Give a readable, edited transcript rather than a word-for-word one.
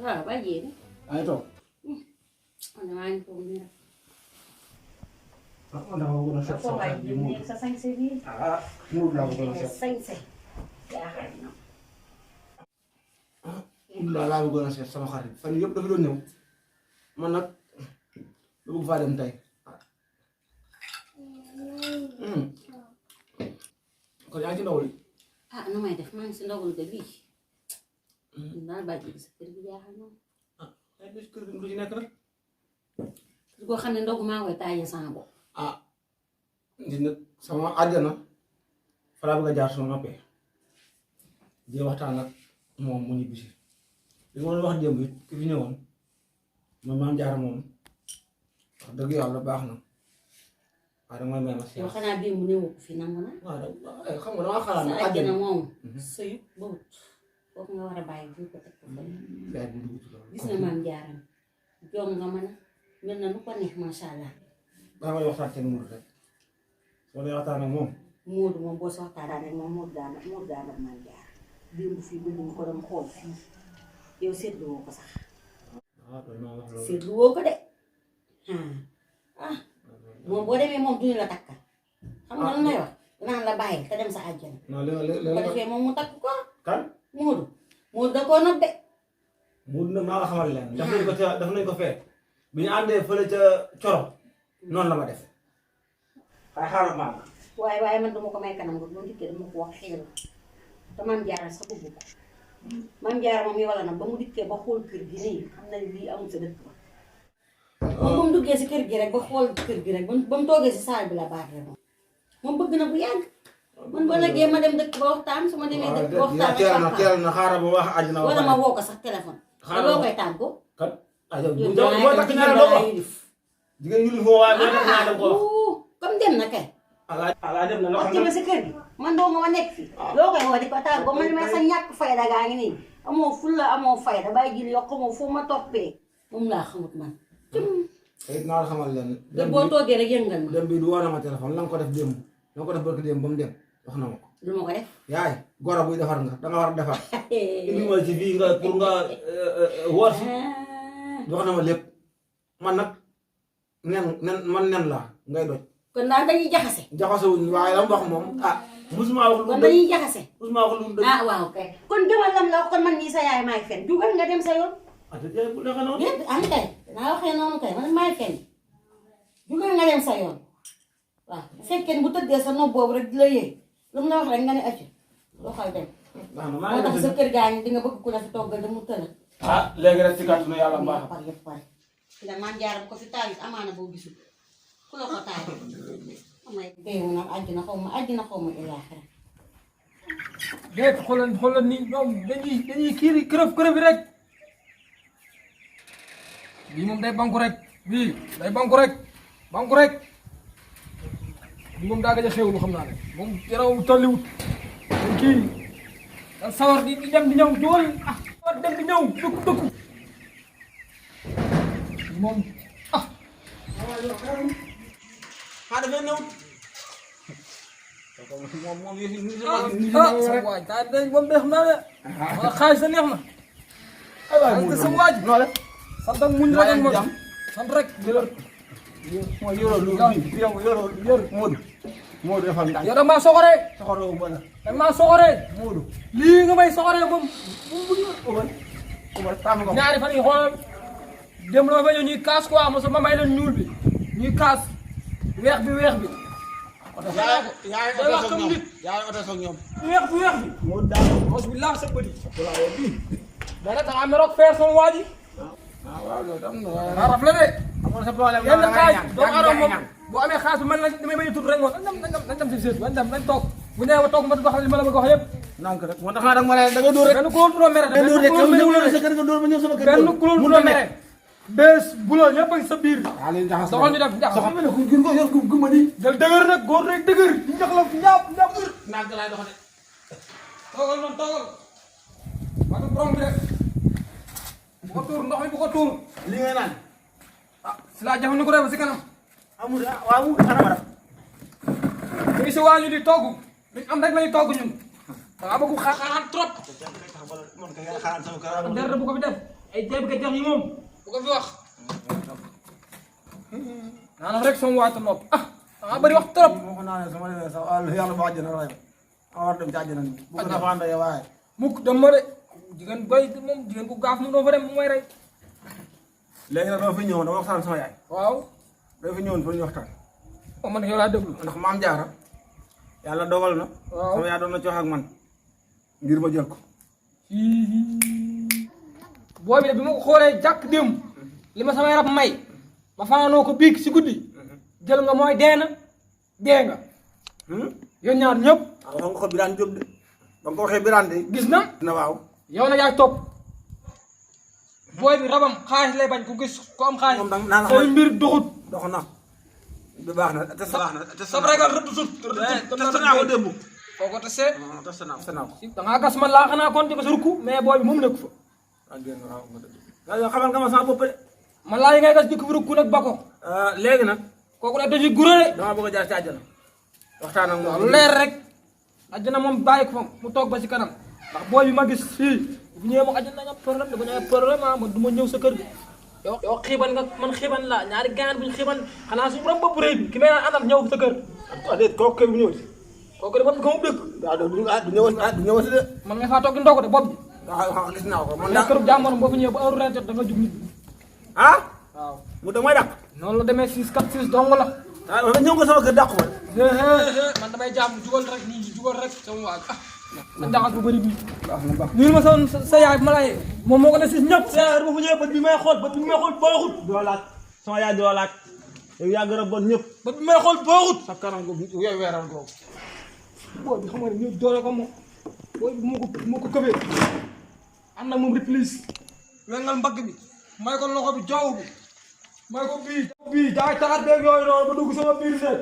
waaw bàyyi jéem. ay toog. man maa ngi toog nii rek. ah man damaa bëggoon a seet sama xarit bi mu. sa sañse bi. ah muur laa bëggoon a seet. sañse. jaaxal na. muur laa bëggoon a seet sama xarit fan yii yëpp dafa doon ñëw man nag lu bëgg faa dem tey. kon yaa ngi ci ndaw li. ah nu may def maa ngi si ndogul ga bii. daal bàyyi sa kër gi jaaxal na. ah ay bés kër gi lu ci nekk rek. kër goo xam ne ndogu maa koy taajee sama bopp. ah gis nga sama àjjana fa laa bëgg a jaar soo noppee di waxtaan ak moom mu ñibbisi li ma doon wax démb it ki fi ñëwoon man maam jaar moom wax dëgg yàlla baax na waaye danga may may ma seet. yow xanaa démb néew ko fi nangu na. waaw xam nga damaa xalaat ne sa àjjana àjjana moom. sëyu ba wut foofu nga war a bàyyi bu ko teg ko fële. feer bu dugg ci loolu. gis na maam jaaram jom nga mën a mel na nu ko neex macha allah. daa may waxtaan ak Mourou rek soo dee waxtaan ak moom. Moodu moom boo si waxtaan ak moom Moodu daanaka maam jaar démb fii ba ñu ko doon xool fii yow seetlu woo ko sax. waaw loolu maa wax loolu. seetlu woo ko de moom boo demee moom duñu la takkal. xam nga lu may wax naan la bàyyi te dem sa àjjana. non bu ko defee moom mu takk ko. kan. Moodu da koo nob de. Mourou nag maa nga xamal leen. daf nañ ko fee bi ñu àndee fële ca Coro noonu la ma def. waaye xaaral maa nga. waaye man dama ko may kanam nga bu dikkee dama ko wax xel te maam jaara sax bëgg ko maam jaara moom yow la nag ba mu dikkee ba xool kër gi nii xam nañ lii amul sa dëkk ba. moom ba mu duggee si kër gi rek ba xool kër gi rek ba mu toogee si saal bi la baax rek moom bëgg na bu yàgg. man ba léegi ma dem dëkk ba waxtaan su ma demee dëkk ba waxtaan ak teel na xaaral ba wax àjjana wala ma woo ko sax téléphone. xaaral loo koy tàggoo. kat boo takk ñaar doo ko jigéen ñu li foo waaye boo takk ñaar doo ko wax. comme dem na kay. ala dem na la wax ma si kër gi man doo nga ma nekk fii. loo koy woo di ko tàggoo man may sa ñàkk fayda gaa ngi nii amoo fulla amoo fayda bàyyi jël yokk moom fu ma toppee moom laa xamut man. tey naa la xamal leen. dem boo toogee rek yëngal ma. dem bi du woon na ma téléphone la nga ko def démb la nga ko def barki démb ba mu dem wax na ma ko. lu ma ko def. yaay goro buy defar nga danga war a defar. indi ma ci fii nga pour nga woor si. wax na ma lépp man nag nen laa ngay doj. kon daal dañuy jaxase. jaxasewuñ waaye la mu wax moom musuma wax lu kon dañuy jaxase. musuma wax lu dëgg. waaw kay kon demal lam la wax kon man nii sa yaay maay fen jugal nga dem sa yoon. yaay bu neexee noonu. déet am kay naa waxee noonu kay man maay fen jugal nga dem sa yoon waaw bu fekkee bu tëddee sa nopp boobu rek di la yëy lu mu la wax rek nga ne acci doxal dem. moo tax sa kër gaa ñi di nga bëgg ku la fi toggal mu tëla. léegi rek ci kàttanu yàlla mbaax. pare yëpp pare. la man jaaram ko fi taal it amaana boo gisul ku la ko taal. amay béyu nag àjjana xaw ma ilaaxira. déet xoolal ni ñoom dañuy kii kërëf yi rek bii moom day banku rek bii day banku rek bii moom daa gëj a xewlu xam naa ne moom yaramam tolliwut moom kii da sawar di dem di ñëw jool sawar dem di ñëw dëkku moom dafay ñëw. sa waaj daa day moom de xam naa ne wala xaalis sa neex na aywa sa waaj sant ak muñ rek moom sant rek yoroo Modou defal ndànk. yow da maa soxoree soxoroo ma la. da maa soxoree Modou. lii nga may soxoree moom ñaari fan yi xoolal dem la fa ñëw ñuy kaas quoi mos ma may leen ñuul bi ñuy kaas weex bi yaay day wax comme nit oto soog ñoom. weex bi Modou daal. mos bi laax sa bëri dara tax am rek faire son waa ji waaw loolu am na waaye. raf la de amoon sa problème yenn xaaj doomu aadama moom boo amee xaalis bi man la damay bañ a tudd rek moom nañ dem si seet nañ toog bu nee ba toog ma wax li ma la bëgg a wax yëpp nank rek moo tax ma ma lay da nga dóor rek. benn couleur bu la mere sa kër nga dóor ma ñëw sama kër. benn couleur bu la mere bés bu la ñëpp a ngi sa biir waaw léegi jaxas doxal ñu def jaxas soxal ma ne ku gën ko yor gumba nii. del dëgër nag góor rek dëgër ñu jox la ñaap ndànk laay doxale. toogal noonu toogal wala borom bi rek bu ko tuur ndox mi bu ko tuur li ngay naan. si laa jafe ni ko def si kanam amul waaw ana ma def. ñu ngi si waa ñu di togg duñ am rek lañuy togg ñun waaw bëgg xaaxaan trop. man kay xaaral sama kër. dara bu ko fi def ay jéem a jox yi moom bu ko fi wax. naanam rek sama waatu nopp ah bëri wax trop. moo ko naanee sama demee sax yàlla ba àjjana rayo ma war dem ci àjjana ni bu ko dafa ànd waaye mukk dem ma de jigéen bay moom jigéen ku gaaf mu doo fa dem mu may rey. léegi nag dama fi ñëwoon dama waxtaan sama yaay waaw. dama fi ñëwoon pour ñu waxtaan oh man yow laa déglu. ndax maam jaara yàlla dogal na waaw sama yaay doon na ci wax ak man ngir ma jël ko boobi de bi ma ko xoolee jàkk démb li ma sama yarab may ma fanaanoo ko biig si guddi jël nga mooy dee na dee nga yéen ñaar ñëpp. waaw wax nga ko Birane Diop de ba nga ko waxee Birane de gis na. na waaw yow na yaay topp booy bi rabam xaalis lay bañ ku gis ku am xaalis. moom naa la say mbir doxut. dox na bu baax na te baax na te sab regal rëdd sut. te naa ko démb foo ko tesee. te naa ko da ngaa gas man laa xanaa kon di ko sa rukku mais booy bi moom nekk fa. waaw xamal nga ma sama bopp de man laa yi ngay gas di ko fi rukku nag ba ko. léegi nag kooku nag dañuy guré de. dama bëgg a jaar ci àjjana waxtaan ak moom lu leer rek àjjana moom bàyyi ko fa mu toog ba si kanam ndax booy bi ma gis fii bu ñëwee ma àjjana nañu am problème dafa ñëw problème man du ma ñëw sa kër gi. yow xiiban nga man xiiban la ñaari gaan buñ xiiban xanaa suñu borom bopp rëy bi ki may naan àndal ñëw sa kër. déet kooku kay bu ñëwati kooku de bopp ko mu dëkk. waaw du ñëwati de man nga faa toog di ndogu de bopp bi. waaw gis naa ko man daa kër jàmbur boo fa ñëwee ba heure reer jot da nga jug nit. ah waaw mu damay dàq noonu la demee 6 4 6 dong la. ah ñëw nga sama kër dàqu ma man damay jàmm jugal rek nii jugal rek sama waaj sa jaxas bu bëri bii. baax na baax nuyu ma sa yaay ma lay moom moo ko ne si ñëpp. sa yaay bu ñëwee bët bi may xool booxut doo laaj sama yaay doo laaj yow yaa gën a bon ñëpp bët bi may xool booxut. sa kanam googu yow weeral googu booy bi xam nga ne ñëw doole ko moom booy bi moo ko këfee am na moom réplique wengal mbagg bi may ko loxo bi jaww bi may ko bii daay taxat beeg yooyu noonu ba dugg sama biir seet